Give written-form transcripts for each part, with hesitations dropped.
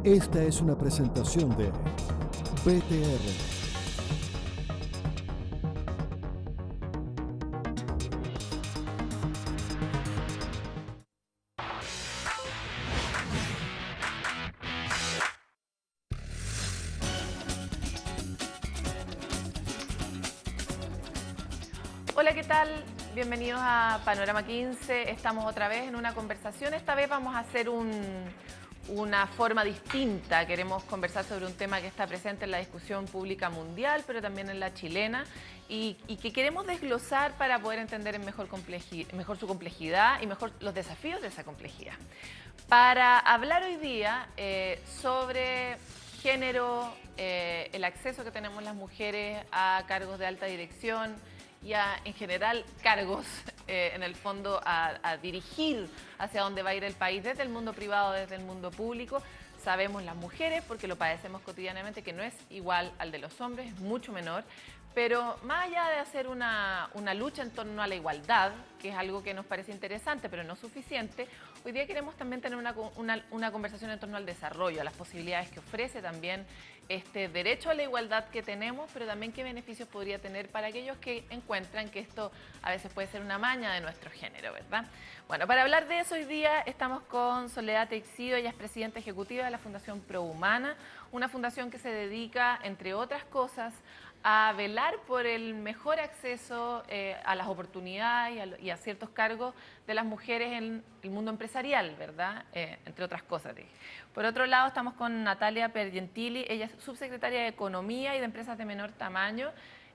Esta es una presentación de BTR. Hola, ¿qué tal? Bienvenidos a Panorama 15. Estamos otra vez en una conversación. Esta vez vamos a hacer una forma distinta. Queremos conversar sobre un tema que está presente en la discusión pública mundial, pero también en la chilena, y que queremos desglosar para poder entender mejor su complejidad y mejor los desafíos de esa complejidad. Para hablar hoy día sobre género, el acceso que tenemos las mujeres a cargos de alta dirección, y en general cargos, en el fondo, a dirigir hacia dónde va a ir el país desde el mundo privado, desde el mundo público. Sabemos las mujeres, porque lo padecemos cotidianamente, que no es igual al de los hombres, es mucho menor. Pero más allá de hacer una lucha en torno a la igualdad, que es algo que nos parece interesante pero no suficiente, hoy día queremos también tener una conversación en torno al desarrollo, a las posibilidades que ofrece también este derecho a la igualdad que tenemos, pero también qué beneficios podría tener para aquellos que encuentran que esto a veces puede ser una maña de nuestro género, ¿verdad? Bueno, para hablar de eso hoy día estamos con Soledad Teixido. Ella es presidenta ejecutiva de la Fundación Prohumana, una fundación que se dedica, entre otras cosas, a velar por el mejor acceso a las oportunidades y a ciertos cargos de las mujeres en el mundo empresarial, ¿verdad? Entre otras cosas. Por otro lado, estamos con Natalia Pergentili. Ella es subsecretaria de Economía y de Empresas de Menor Tamaño.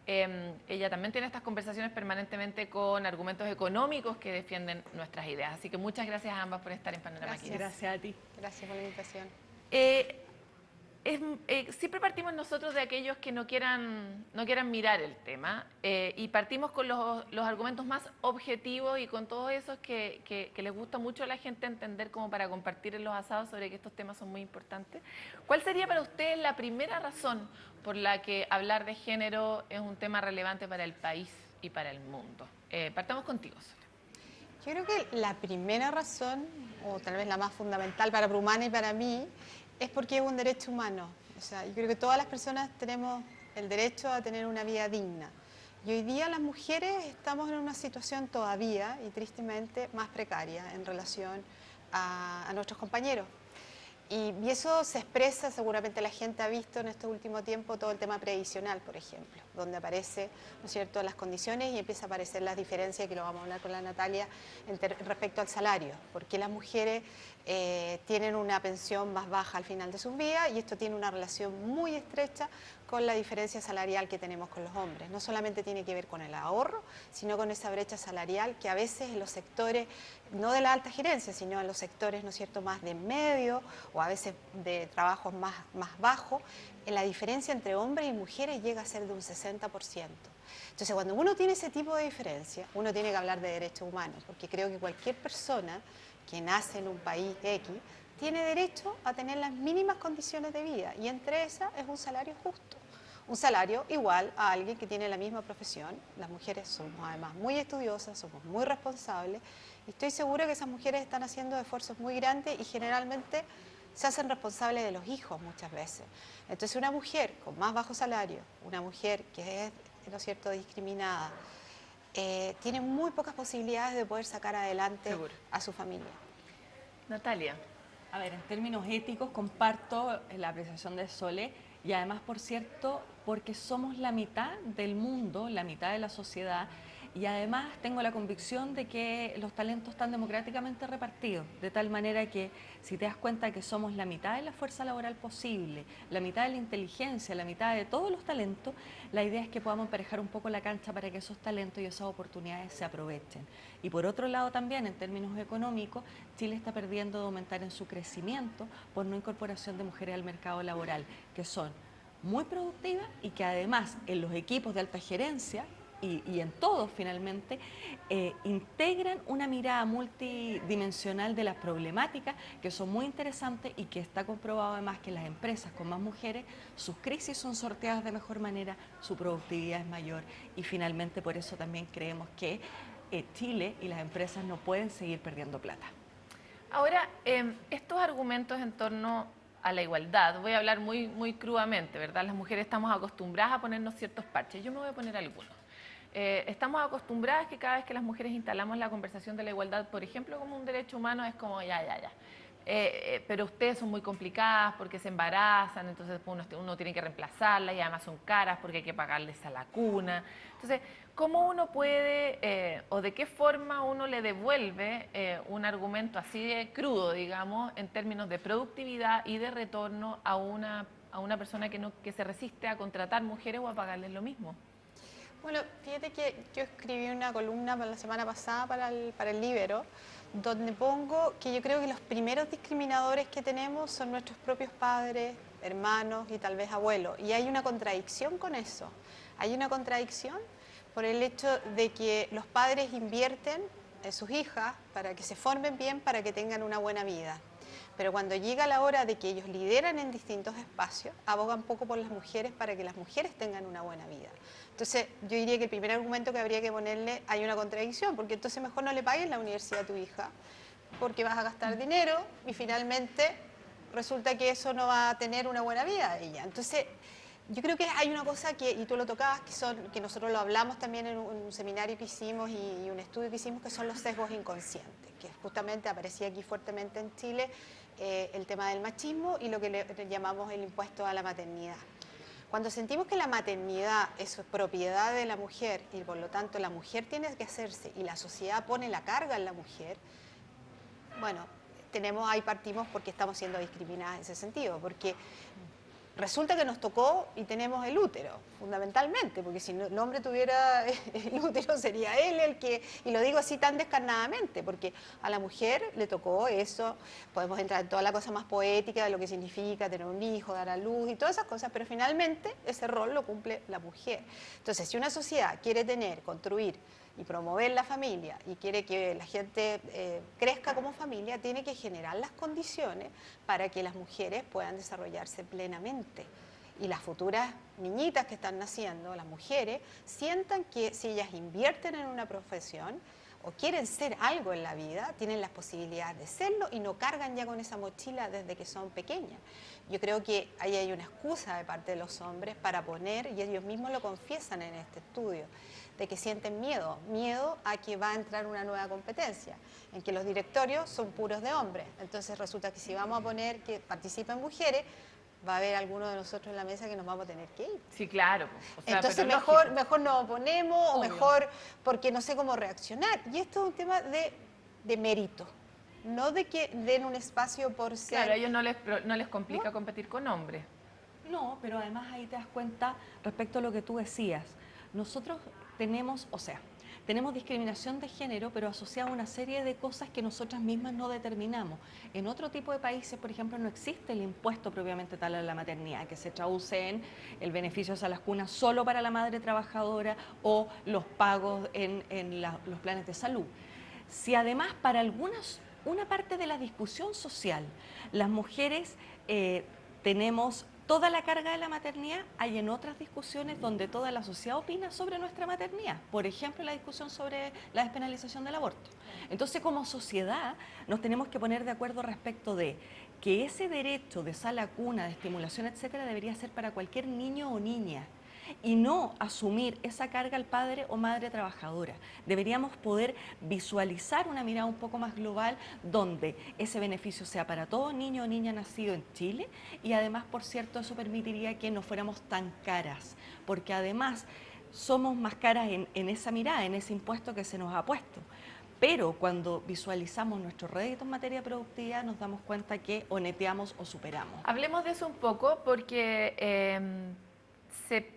Ella también tiene estas conversaciones permanentemente con argumentos económicos que defienden nuestras ideas. Así que muchas gracias a ambas por estar en Panorama 15. Gracias a ti. Gracias por la invitación. Siempre partimos nosotros de aquellos que no quieran mirar el tema, y partimos con los argumentos más objetivos y con todos esos que les gusta mucho a la gente entender, como para compartir en los asados sobre que estos temas son muy importantes. ¿Cuál sería para ustedes la primera razón por la que hablar de género es un tema relevante para el país y para el mundo? Partamos contigo, Sora. Yo creo que la primera razón, o tal vez la más fundamental para Prohumana y para mí, es porque es un derecho humano. O sea, yo creo que todas las personas tenemos el derecho a tener una vida digna. Y hoy día las mujeres estamos en una situación todavía, y tristemente, más precaria en relación a nuestros compañeros. Y eso se expresa, seguramente la gente ha visto en este último tiempo todo el tema previsional, por ejemplo, donde aparece, ¿no es cierto?, las condiciones y empieza a aparecer las diferencias, que lo vamos a hablar con la Natalia, respecto al salario, porque las mujeres tienen una pensión más baja al final de sus vidas, y esto tiene una relación muy estrecha con la diferencia salarial que tenemos con los hombres. No solamente tiene que ver con el ahorro, sino con esa brecha salarial que a veces en los sectores, no de la alta gerencia, sino en los sectores, ¿no es cierto?, más de medio, o a veces de trabajos más bajos, la diferencia entre hombres y mujeres llega a ser de un 60%. Entonces, cuando uno tiene ese tipo de diferencia, uno tiene que hablar de derechos humanos, porque creo que cualquier persona que nace en un país X tiene derecho a tener las mínimas condiciones de vida, y entre esas es un salario justo. Un salario igual a alguien que tiene la misma profesión. Las mujeres somos además muy estudiosas, somos muy responsables, y estoy segura que esas mujeres están haciendo esfuerzos muy grandes y generalmente se hacen responsables de los hijos muchas veces. Entonces, una mujer con más bajo salario, una mujer que es, ¿no es cierto?, discriminada, tiene muy pocas posibilidades de poder sacar adelante a su familia. Natalia. A ver, en términos éticos comparto la apreciación de Sole, y además, por cierto, porque somos la mitad del mundo, la mitad de la sociedad, y además tengo la convicción de que los talentos están democráticamente repartidos, de tal manera que si te das cuenta que somos la mitad de la fuerza laboral posible, la mitad de la inteligencia, la mitad de todos los talentos, la idea es que podamos emparejar un poco la cancha para que esos talentos y esas oportunidades se aprovechen. Y por otro lado también, en términos económicos, Chile está perdiendo de aumentar en su crecimiento por no incorporación de mujeres al mercado laboral, que son muy productivas y que además en los equipos de alta gerencia y en todos finalmente, integran una mirada multidimensional de las problemáticas que son muy interesantes, y que está comprobado además que las empresas con más mujeres, sus crisis son sorteadas de mejor manera, su productividad es mayor, y finalmente por eso también creemos que Chile y las empresas no pueden seguir perdiendo plata. Ahora, estos argumentos en torno a la igualdad, voy a hablar muy crudamente, ¿verdad? Las mujeres estamos acostumbradas a ponernos ciertos parches. Yo me voy a poner algunos. Estamos acostumbradas que cada vez que las mujeres instalamos la conversación de la igualdad, por ejemplo, como un derecho humano, es como ya. Pero ustedes son muy complicadas porque se embarazan, entonces uno tiene que reemplazarlas y además son caras porque hay que pagarles a la cuna. Entonces, ¿cómo uno puede o de qué forma uno le devuelve un argumento así de crudo, digamos, en términos de productividad y de retorno a una persona que se resiste a contratar mujeres o a pagarles lo mismo? Bueno, fíjate que yo escribí una columna la semana pasada para el Libero, donde pongo que yo creo que los primeros discriminadores que tenemos son nuestros propios padres, hermanos y tal vez abuelos. Y hay una contradicción con eso. Hay una contradicción por el hecho de que los padres invierten en sus hijas para que se formen bien, para que tengan una buena vida. Pero cuando llega la hora de que ellos lideran en distintos espacios, abogan poco por las mujeres para que las mujeres tengan una buena vida. Entonces, yo diría que el primer argumento que habría que ponerle, hay una contradicción, porque entonces mejor no le paguen la universidad a tu hija, porque vas a gastar dinero y finalmente resulta que eso no va a tener una buena vida de ella. Entonces, yo creo que hay una cosa que, y tú lo tocabas, que nosotros lo hablamos también en un seminario que hicimos y un estudio que hicimos, que son los sesgos inconscientes, que justamente aparecía aquí fuertemente en Chile, el tema del machismo y lo que le llamamos el impuesto a la maternidad. Cuando sentimos que la maternidad es propiedad de la mujer y por lo tanto la mujer tiene que hacerse y la sociedad pone la carga en la mujer, bueno, ahí partimos porque estamos siendo discriminadas en ese sentido, porque resulta que nos tocó y tenemos el útero, fundamentalmente, porque si el hombre tuviera el útero sería él el que, y lo digo así tan descarnadamente, porque a la mujer le tocó eso, podemos entrar en toda la cosa más poética de lo que significa tener un hijo, dar a luz y todas esas cosas, pero finalmente ese rol lo cumple la mujer. Entonces, si una sociedad quiere construir y promover la familia y quiere que la gente crezca como familia, tiene que generar las condiciones para que las mujeres puedan desarrollarse plenamente. Y las futuras niñitas que están naciendo, las mujeres, sientan que si ellas invierten en una profesión o quieren ser algo en la vida, tienen las posibilidades de serlo y no cargan ya con esa mochila desde que son pequeñas. Yo creo que ahí hay una excusa de parte de los hombres para poner, y ellos mismos lo confiesan en este estudio, de que sienten miedo a que va a entrar una nueva competencia, en que los directorios son puros de hombres. Entonces resulta que si vamos a poner que participen mujeres, va a haber alguno de nosotros en la mesa que nos vamos a tener que ir. Sí, claro. O sea, entonces mejor nos oponemos, o mejor porque no sé cómo reaccionar. Y esto es un tema de mérito, no de que den un espacio por ser... Claro, a ellos no les complica competir con hombres. No, pero además ahí te das cuenta respecto a lo que tú decías. Nosotros tenemos discriminación de género, pero asociada a una serie de cosas que nosotras mismas no determinamos. En otro tipo de países, por ejemplo, no existe el impuesto propiamente tal a la maternidad, que se traduce en el beneficio a las cunas solo para la madre trabajadora o los pagos en los planes de salud. Si además para una parte de la discusión social, las mujeres tenemos toda la carga de la maternidad, hay en otras discusiones donde toda la sociedad opina sobre nuestra maternidad. Por ejemplo, la discusión sobre la despenalización del aborto. Entonces, como sociedad, nos tenemos que poner de acuerdo respecto de que ese derecho de sala cuna, de estimulación, etcétera, debería ser para cualquier niño o niña, y no asumir esa carga al padre o madre trabajadora. Deberíamos poder visualizar una mirada un poco más global donde ese beneficio sea para todo niño o niña nacido en Chile y además, por cierto, eso permitiría que no fuéramos tan caras, porque además somos más caras en esa mirada, en ese impuesto que se nos ha puesto. Pero cuando visualizamos nuestros réditos en materia de productividad nos damos cuenta que o neteamos o superamos. Hablemos de eso un poco porque...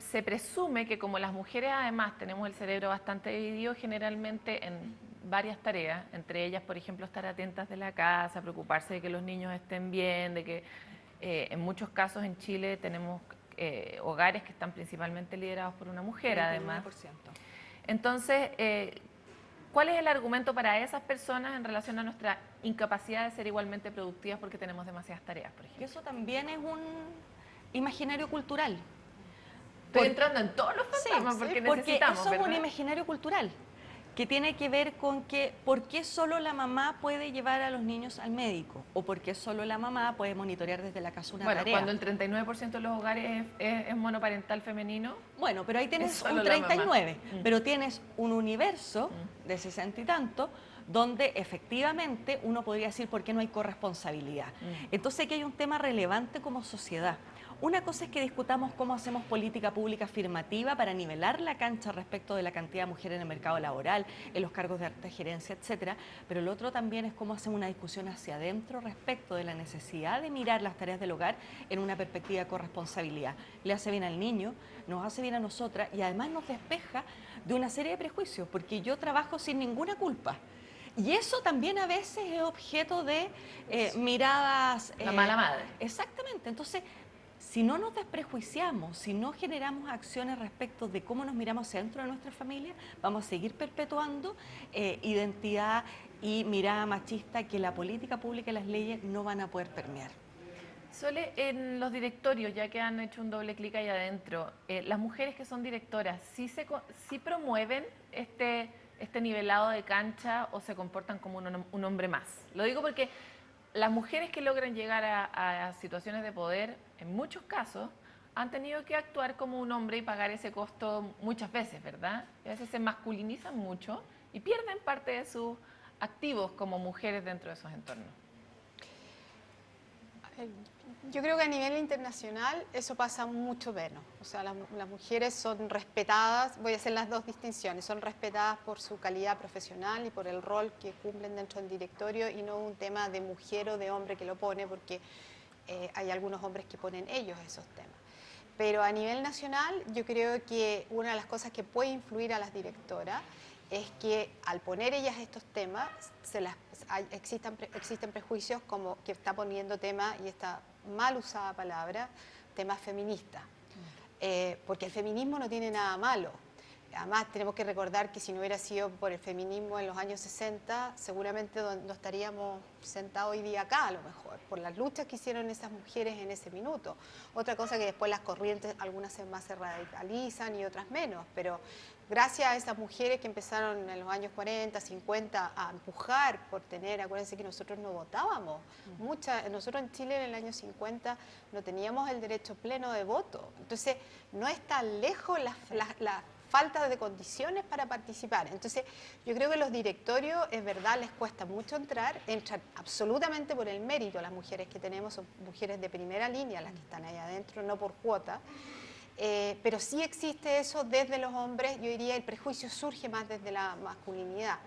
Se presume que como las mujeres además tenemos el cerebro bastante dividido generalmente en varias tareas, entre ellas, por ejemplo, estar atentas de la casa, preocuparse de que los niños estén bien, de que en muchos casos en Chile tenemos hogares que están principalmente liderados por una mujer, 29%. además. Entonces, ¿cuál es el argumento para esas personas en relación a nuestra incapacidad de ser igualmente productivas porque tenemos demasiadas tareas, por ejemplo? Y eso también es un imaginario cultural. Estoy entrando en todos los fantasmas porque necesitamos, eso ¿verdad? es un imaginario cultural que tiene que ver con que por qué solo la mamá puede llevar a los niños al médico o por qué solo la mamá puede monitorear desde la casa una tarea. Cuando el 39% de los hogares es monoparental femenino. Bueno, pero ahí tienes solo un la mamá. 39, pero tienes un universo de 60 y tanto donde efectivamente uno podría decir por qué no hay corresponsabilidad. Entonces aquí hay un tema relevante como sociedad. Una cosa es que discutamos cómo hacemos política pública afirmativa para nivelar la cancha respecto de la cantidad de mujeres en el mercado laboral, en los cargos de alta gerencia, etcétera, pero lo otro también es cómo hacemos una discusión hacia adentro respecto de la necesidad de mirar las tareas del hogar en una perspectiva de corresponsabilidad. Le hace bien al niño, nos hace bien a nosotras y además nos despeja de una serie de prejuicios, porque yo trabajo sin ninguna culpa. Y eso también a veces es objeto de miradas... La mala madre. Exactamente, entonces... Si no nos desprejuiciamos, si no generamos acciones respecto de cómo nos miramos hacia dentro de nuestra familia, vamos a seguir perpetuando identidad y mirada machista que la política pública y las leyes no van a poder permear. Sole, en los directorios, ya que han hecho un doble clic ahí adentro, las mujeres que son directoras, ¿sí promueven este nivelado de cancha o se comportan como un hombre más? Lo digo porque las mujeres que logran llegar a situaciones de poder, en muchos casos, han tenido que actuar como un hombre y pagar ese costo muchas veces, ¿verdad? Y a veces se masculinizan mucho y pierden parte de sus activos como mujeres dentro de esos entornos. Yo creo que a nivel internacional eso pasa mucho menos. O sea, las mujeres son respetadas, voy a hacer las dos distinciones, son respetadas por su calidad profesional y por el rol que cumplen dentro del directorio y no un tema de mujer o de hombre que lo pone, porque hay algunos hombres que ponen ellos esos temas. Pero a nivel nacional yo creo que una de las cosas que puede influir a las directoras es que al poner ellas estos temas existen prejuicios como que está poniendo temas, y esta mal usada palabra, temas feministas. Porque el feminismo no tiene nada malo. Además, tenemos que recordar que si no hubiera sido por el feminismo en los años 60, seguramente no estaríamos sentados hoy día acá, a lo mejor, por las luchas que hicieron esas mujeres en ese minuto. Otra cosa que después las corrientes, algunas más se radicalizan y otras menos, pero gracias a esas mujeres que empezaron en los años 40, 50 a empujar por tener, acuérdense que nosotros no votábamos, nosotros en Chile en el año 50 no teníamos el derecho pleno de voto, entonces no es tan lejos la falta de condiciones para participar. Entonces, yo creo que los directorios, es verdad, les cuesta mucho entran absolutamente por el mérito. Las mujeres que tenemos son mujeres de primera línea, las que están ahí adentro, no por cuota. Pero sí existe eso desde los hombres, yo diría el prejuicio surge más desde la masculinidad.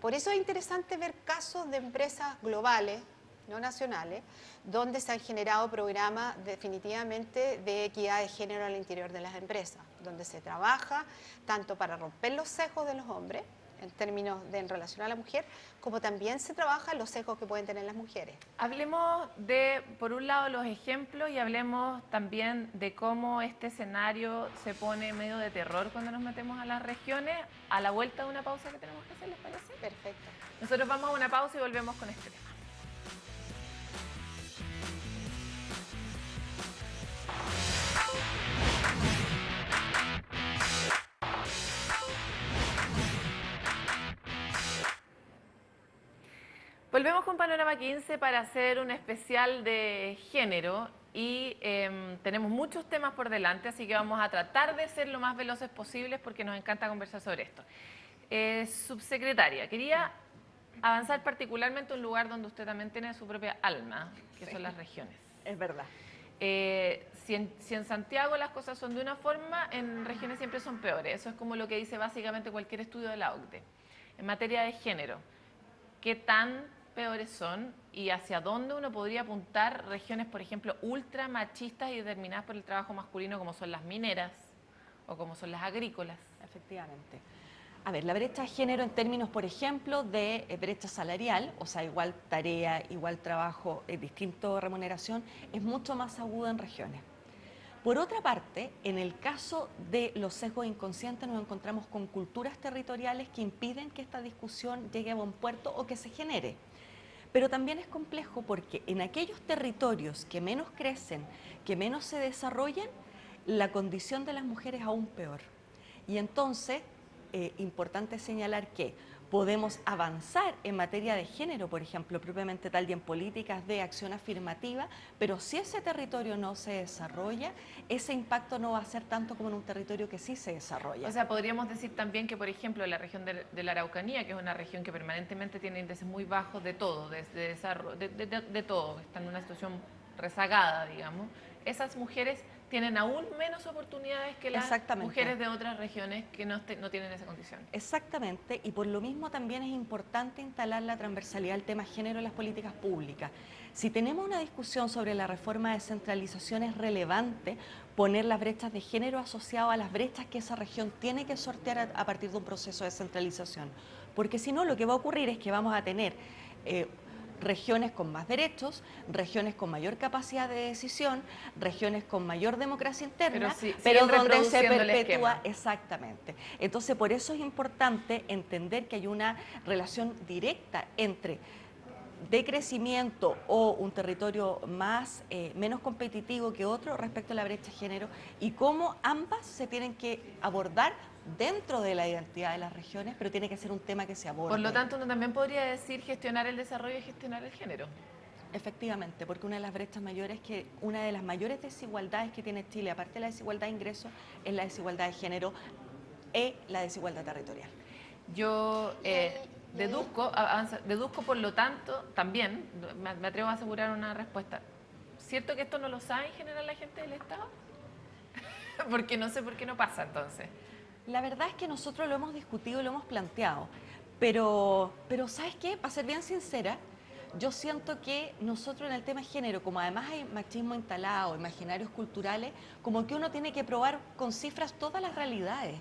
Por eso es interesante ver casos de empresas globales, no nacionales, donde se han generado programas definitivamente de equidad de género al interior de las empresas, donde se trabaja tanto para romper los sesgos de los hombres, en términos en relación a la mujer, como también se trabaja los sesgos que pueden tener las mujeres. Hablemos de, por un lado, los ejemplos y hablemos también de cómo este escenario se pone medio de terror cuando nos metemos a las regiones, a la vuelta de una pausa que tenemos que hacer, ¿les parece? Perfecto. Nosotros vamos a una pausa y volvemos con este tema. Volvemos con Panorama 15 para hacer un especial de género y tenemos muchos temas por delante, así que vamos a tratar de ser lo más veloces posibles porque nos encanta conversar sobre esto. Subsecretaria, quería avanzar particularmente a un lugar donde usted también tiene su propia alma, que son las regiones. Es verdad. Si en Santiago las cosas son de una forma, en regiones siempre son peores. Eso es como lo que dice básicamente cualquier estudio de la OCDE. En materia de género, ¿qué tan peores son y hacia dónde uno podría apuntar regiones, por ejemplo, ultra machistas y determinadas por el trabajo masculino como son las mineras o como son las agrícolas? Efectivamente. A ver, la brecha de género en términos, por ejemplo, de brecha salarial, o sea, igual tarea, igual trabajo, distinto remuneración, es mucho más aguda en regiones. Por otra parte, en el caso de los sesgos inconscientes nos encontramos con culturas territoriales que impiden que esta discusión llegue a buen puerto o que se genere. Pero también es complejo porque en aquellos territorios que menos crecen, que menos se desarrollan, la condición de las mujeres es aún peor. Y entonces importante señalar que podemos avanzar en materia de género, por ejemplo, propiamente tal, y en políticas de acción afirmativa, pero si ese territorio no se desarrolla, ese impacto no va a ser tanto como en un territorio que sí se desarrolla. O sea, podríamos decir también que, por ejemplo, la región de la Araucanía, que es una región que permanentemente tiene índices muy bajos de todo, de desarrollo, de todo, está en una situación rezagada, digamos, esas mujeres tienen aún menos oportunidades que las mujeres de otras regiones que no tienen esa condición. Exactamente, y por lo mismo también es importante instalar la transversalidad del tema género en las políticas públicas. Si tenemos una discusión sobre la reforma de descentralización, es relevante poner las brechas de género asociadas a las brechas que esa región tiene que sortear a partir de un proceso de descentralización, porque si no, lo que va a ocurrir es que vamos a tener regiones con más derechos, regiones con mayor capacidad de decisión, regiones con mayor democracia interna, pero donde se perpetúa, exactamente. Entonces, por eso es importante entender que hay una relación directa entre decrecimiento o un territorio menos competitivo que otro respecto a la brecha de género, y cómo ambas se tienen que abordar dentro de la identidad de las regiones, pero tiene que ser un tema que se aborde. Por lo tanto, uno también podría decir gestionar el desarrollo y gestionar el género. Efectivamente, porque una de las brechas mayores, una de las mayores desigualdades que tiene Chile, aparte de la desigualdad de ingresos, es la desigualdad de género y la desigualdad territorial. Yo deduzco, por lo tanto, también, me atrevo a asegurar una respuesta. ¿Cierto que esto no lo sabe en general la gente del Estado? Porque no sé por qué no pasa entonces. La verdad es que nosotros lo hemos discutido y lo hemos planteado, pero ¿sabes qué? Para ser bien sincera, yo siento que nosotros en el tema de género, como además hay machismo instalado, imaginarios culturales, como que uno tiene que probar con cifras todas las realidades.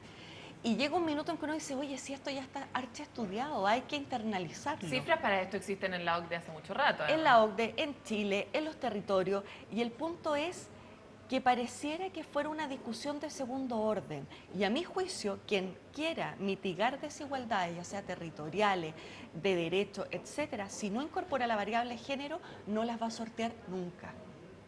Y llega un minuto en que uno dice, oye, si esto ya está archiestudiado, hay que internalizarlo. Cifras para esto existen en la OCDE hace mucho rato. En la OCDE, en Chile, en los territorios, y el punto es que pareciera que fuera una discusión de segundo orden. Y a mi juicio, quien quiera mitigar desigualdades, ya sea territoriales, de derecho, etcétera, si no incorpora la variable género, no las va a sortear nunca.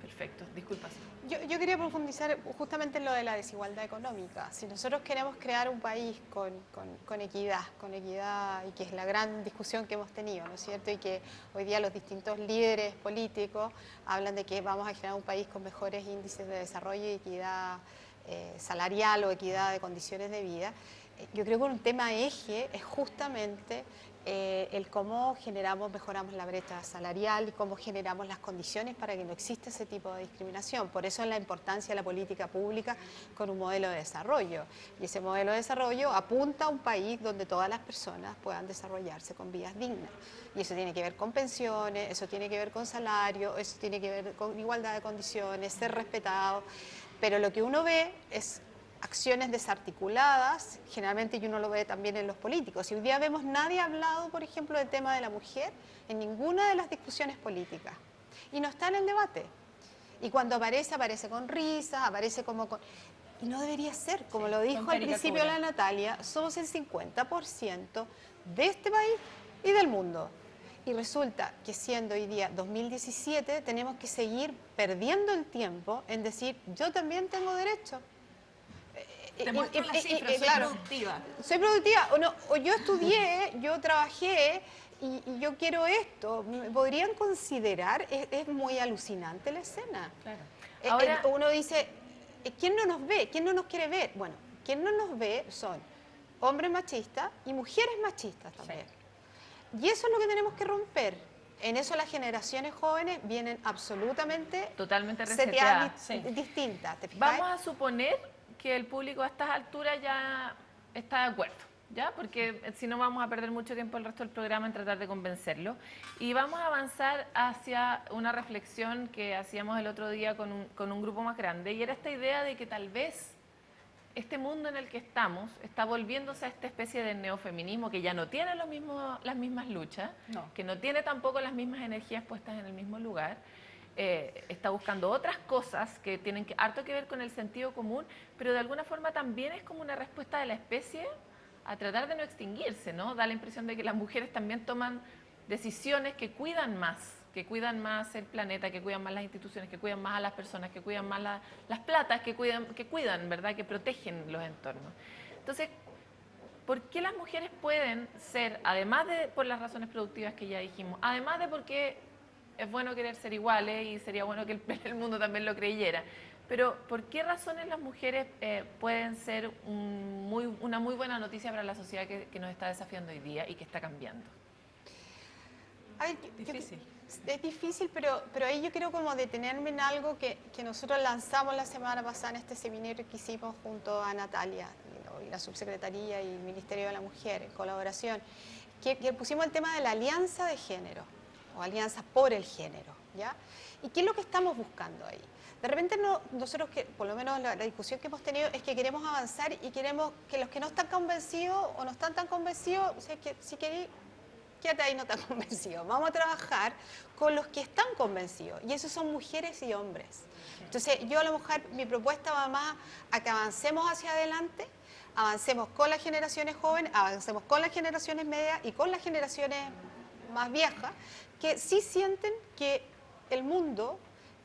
Perfecto, disculpas. Yo quería profundizar justamente en lo de la desigualdad económica. Si nosotros queremos crear un país con equidad, y que es la gran discusión que hemos tenido, ¿no es cierto? Y que hoy día los distintos líderes políticos hablan de que vamos a generar un país con mejores índices de desarrollo y equidad salarial o equidad de condiciones de vida. Yo creo que un tema eje es justamente el cómo mejoramos la brecha salarial y cómo generamos las condiciones para que no exista ese tipo de discriminación. Por eso es la importancia de la política pública con un modelo de desarrollo. Y ese modelo de desarrollo apunta a un país donde todas las personas puedan desarrollarse con vías dignas. Y eso tiene que ver con pensiones, eso tiene que ver con salario, eso tiene que ver con igualdad de condiciones, ser respetado. Pero lo que uno ve es acciones desarticuladas, generalmente, y uno lo ve también en los políticos. Y hoy día vemos, nadie ha hablado, por ejemplo, del tema de la mujer en ninguna de las discusiones políticas. Y no está en el debate. Y cuando aparece con risas, aparece como con... Y no debería ser, como lo dijo al principio la Natalia, somos el 50% de este país y del mundo. Y resulta que siendo hoy día 2017, tenemos que seguir perdiendo el tiempo en decir, yo también tengo derecho. Te muestro las cifras, soy claro, productiva. Soy productiva, o yo estudié, yo trabajé y yo quiero esto. ¿Me podrían considerar? Es muy alucinante la escena. Claro. Ahora, uno dice, ¿quién no nos ve? ¿Quién no nos quiere ver? Bueno, quien no nos ve son hombres machistas y mujeres machistas también. Sí. Y eso es lo que tenemos que romper. En eso las generaciones jóvenes vienen absolutamente... Totalmente reseteadas. Distintas. Vamos a suponer que el público a estas alturas ya está de acuerdo, ¿ya? Porque si no vamos a perder mucho tiempo el resto del programa en tratar de convencerlo. Y vamos a avanzar hacia una reflexión que hacíamos el otro día con un grupo más grande, y era esta idea de que tal vez este mundo en el que estamos está volviéndose a esta especie de neofeminismo que ya no tiene las mismas luchas, que no tiene tampoco las mismas energías puestas en el mismo lugar. Está buscando otras cosas que tienen harto que ver con el sentido común, pero de alguna forma también es como una respuesta de la especie a tratar de no extinguirse, ¿no? Da la impresión de que las mujeres también toman decisiones que cuidan más el planeta, que cuidan más las instituciones, que cuidan más a las personas, que cuidan más las platas, que cuidan, ¿verdad? Que protegen los entornos. Entonces, ¿por qué las mujeres pueden ser, además de por las razones productivas que ya dijimos, además de porque es bueno querer ser iguales y sería bueno que el mundo también lo creyera, pero ¿por qué razones las mujeres pueden ser una muy buena noticia para la sociedad que nos está desafiando hoy día y que está cambiando? A ver, Difícil. es difícil, pero ahí yo quiero como detenerme en algo que nosotros lanzamos la semana pasada en este seminario que hicimos junto a Natalia y la Subsecretaría y el Ministerio de la Mujer en colaboración, que pusimos el tema de la alianza de género o alianza por el género, ¿ya? ¿Y qué es lo que estamos buscando ahí? De repente nosotros, por lo menos la discusión que hemos tenido es que queremos avanzar y queremos que los que no están convencidos o no están tan convencidos, o sea, que si queréis, quédate ahí no tan convencido. Vamos a trabajar con los que están convencidos y esos son mujeres y hombres. Entonces yo a lo mejor mi propuesta va más a que avancemos hacia adelante, avancemos con las generaciones jóvenes, avancemos con las generaciones medias y con las generaciones más viejas, que sí sienten que el mundo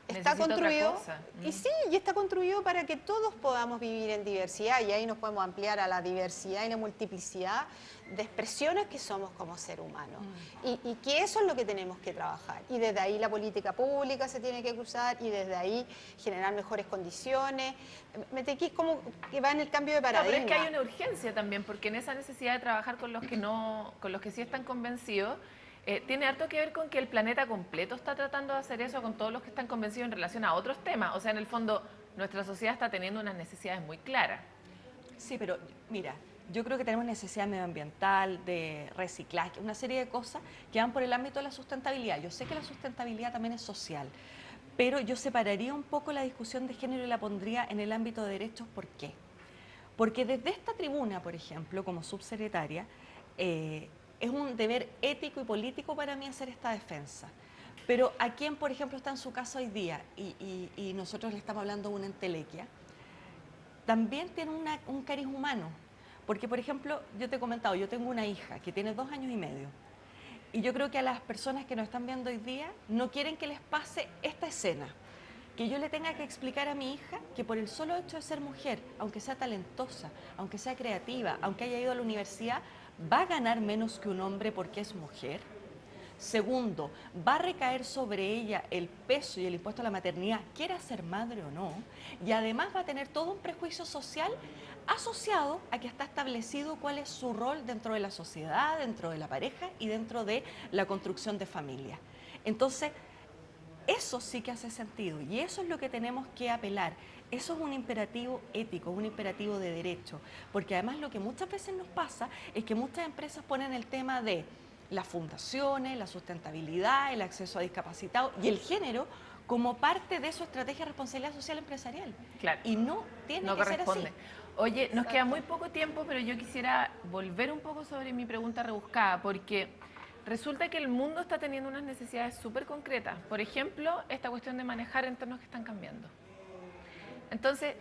está Necesita construido, otra cosa. y sí, y está construido para que todos podamos vivir en diversidad, y ahí nos podemos ampliar a la diversidad y la multiplicidad de expresiones que somos como ser humano. Y que eso es lo que tenemos que trabajar. Y desde ahí la política pública se tiene que cruzar, y desde ahí generar mejores condiciones. Es como que va en el cambio de paradigma. Pero es que hay una urgencia también, porque en esa necesidad de trabajar con los que no, con los que sí están convencidos, tiene harto que ver con que el planeta completo está tratando de hacer eso con todos los que están convencidos en relación a otros temas. O sea, en el fondo, nuestra sociedad está teniendo unas necesidades muy claras. Sí, pero mira, yo creo que tenemos necesidad medioambiental, de reciclaje, una serie de cosas que van por el ámbito de la sustentabilidad. Yo sé que la sustentabilidad también es social, pero yo separaría un poco la discusión de género y la pondría en el ámbito de derechos. ¿Por qué? Porque desde esta tribuna, por ejemplo, como subsecretaria, es un deber ético y político para mí hacer esta defensa. Pero a quien, por ejemplo, está en su casa hoy día y nosotros le estamos hablando de una entelequia, también tiene un cariz humano. Porque, por ejemplo, yo te he comentado, yo tengo una hija que tiene 2 años y medio. Y yo creo que a las personas que nos están viendo hoy día no quieren que les pase esta escena. Que yo le tenga que explicar a mi hija que por el solo hecho de ser mujer, aunque sea talentosa, aunque sea creativa, aunque haya ido a la universidad, va a ganar menos que un hombre porque es mujer. Segundo, va a recaer sobre ella el peso y el impuesto a la maternidad, quiera ser madre o no, y además va a tener todo un prejuicio social asociado a que está establecido cuál es su rol dentro de la sociedad, dentro de la pareja y dentro de la construcción de familia. Entonces, eso sí que hace sentido y eso es lo que tenemos que apelar. Eso es un imperativo ético, un imperativo de derecho, porque además lo que muchas veces nos pasa es que muchas empresas ponen el tema de las fundaciones, la sustentabilidad, el acceso a discapacitados y el género como parte de su estrategia de responsabilidad social empresarial. Claro. Y no tiene No que ser corresponde. así. Oye, nos queda muy poco tiempo, pero yo quisiera volver un poco sobre mi pregunta rebuscada, porque resulta que el mundo está teniendo unas necesidades súper concretas. Por ejemplo, esta cuestión de manejar entornos que están cambiando. Entonces,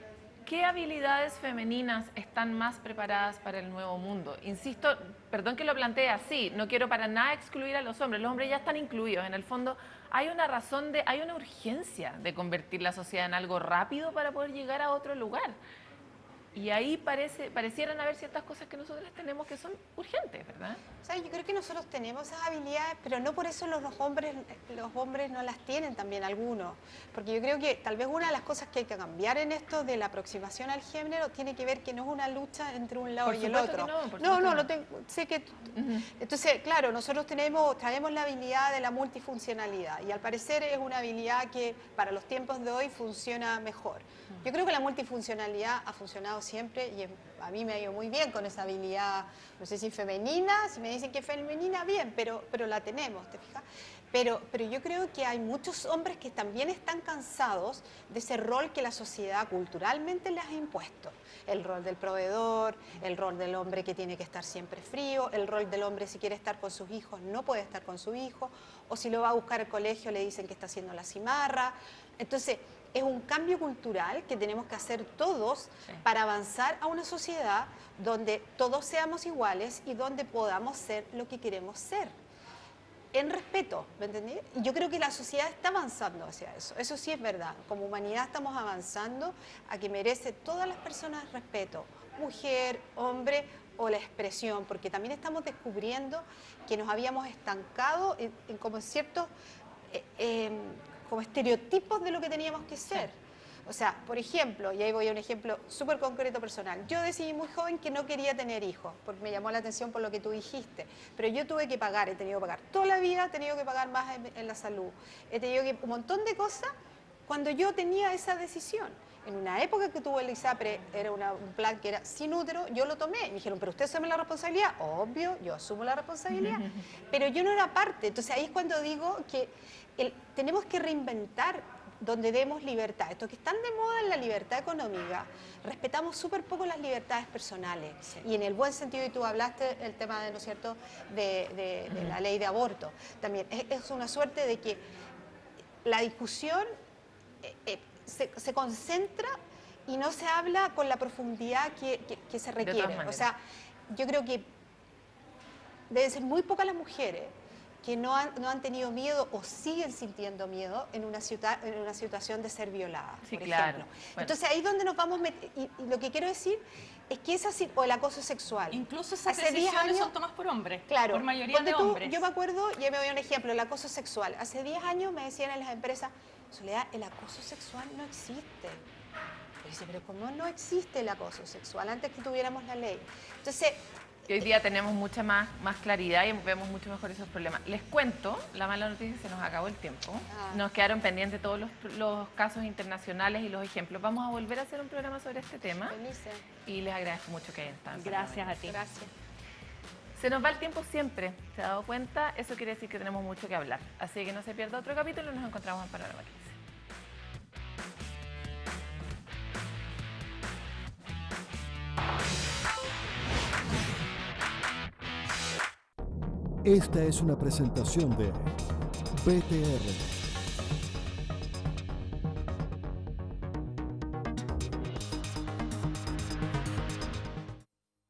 ¿qué habilidades femeninas están más preparadas para el nuevo mundo? Insisto, perdón que lo plantee así, no quiero para nada excluir a los hombres ya están incluidos. En el fondo, hay una hay una urgencia de convertir la sociedad en algo rápido para poder llegar a otro lugar. Y ahí parecieran haber ciertas cosas que nosotros tenemos que son urgentes, ¿verdad? O sea, yo creo que nosotros tenemos esas habilidades, pero no por eso los hombres no las tienen también algunos. Porque yo creo que tal vez una de las cosas que hay que cambiar en esto de la aproximación al género tiene que ver que no es una lucha entre un lado y el otro. Sé que... Entonces, claro, nosotros traemos la habilidad de la multifuncionalidad y al parecer es una habilidad que para los tiempos de hoy funciona mejor. Yo creo que la multifuncionalidad ha funcionado siempre y a mí me ha ido muy bien con esa habilidad, no sé si femenina, si me dicen que es femenina, bien, pero la tenemos, ¿te fijas? Pero yo creo que hay muchos hombres que también están cansados de ese rol que la sociedad culturalmente les ha impuesto. El rol del proveedor, el rol del hombre que tiene que estar siempre frío, el rol del hombre si quiere estar con sus hijos no puede estar con su hijo, o si lo va a buscar al colegio le dicen que está haciendo la cimarra. Entonces, es un cambio cultural que tenemos que hacer todos para avanzar a una sociedad donde todos seamos iguales y donde podamos ser lo que queremos ser. en respeto, ¿me entendí? Y yo creo que la sociedad está avanzando hacia eso. Eso sí es verdad. Como humanidad estamos avanzando a que merece todas las personas respeto. Mujer, hombre o la expresión, porque también estamos descubriendo que nos habíamos estancado en como ciertos como estereotipos de lo que teníamos que ser. O sea, por ejemplo, y ahí voy a un ejemplo súper concreto personal. Yo decidí muy joven que no quería tener hijos, porque me llamó la atención por lo que tú dijiste. Pero yo tuve que pagar, he tenido que pagar toda la vida, he tenido que pagar más en la salud. He tenido que un montón de cosas cuando yo tenía esa decisión. En una época que tuvo el ISAPRE, era un plan que era sin útero, yo lo tomé. Me dijeron, pero usted asume la responsabilidad. Obvio, yo asumo la responsabilidad. Pero yo no era parte. Entonces ahí es cuando digo que tenemos que reinventar donde demos libertad. Esto que están de moda en la libertad económica, respetamos súper poco las libertades personales. Sí. Y en el buen sentido, y tú hablaste el tema, ¿no es cierto?, de la ley de aborto. También es una suerte de que la discusión se concentra y no se habla con la profundidad que se requiere. O sea, yo creo que deben ser muy pocas las mujeres que no han tenido miedo o siguen sintiendo miedo en una situación de ser violada, sí, por claro. ejemplo. Bueno. Entonces ahí es donde nos vamos a meter, y lo que quiero decir es que o el acoso sexual. Incluso esas hace 10 decisiones años son tomadas por hombres, claro, por mayoría de hombres. Yo me acuerdo, ya me doy un ejemplo, el acoso sexual. Hace 10 años me decían en las empresas, Soledad, el acoso sexual no existe. Yo dice, pero ¿cómo no existe el acoso sexual antes que tuviéramos la ley? Entonces, y hoy día tenemos mucha más claridad y vemos mucho mejor esos problemas. Les cuento, la mala noticia, se nos acabó el tiempo. Nos quedaron pendientes todos los casos internacionales y los ejemplos. Vamos a volver a hacer un programa sobre este tema. Felices. Y les agradezco mucho que hayan estado. Gracias a ti. Gracias. Se nos va el tiempo siempre, ¿se ha dado cuenta? Eso quiere decir que tenemos mucho que hablar. Así que no se pierda otro capítulo y nos encontramos en Panorama 15. Esta es una presentación de BTR.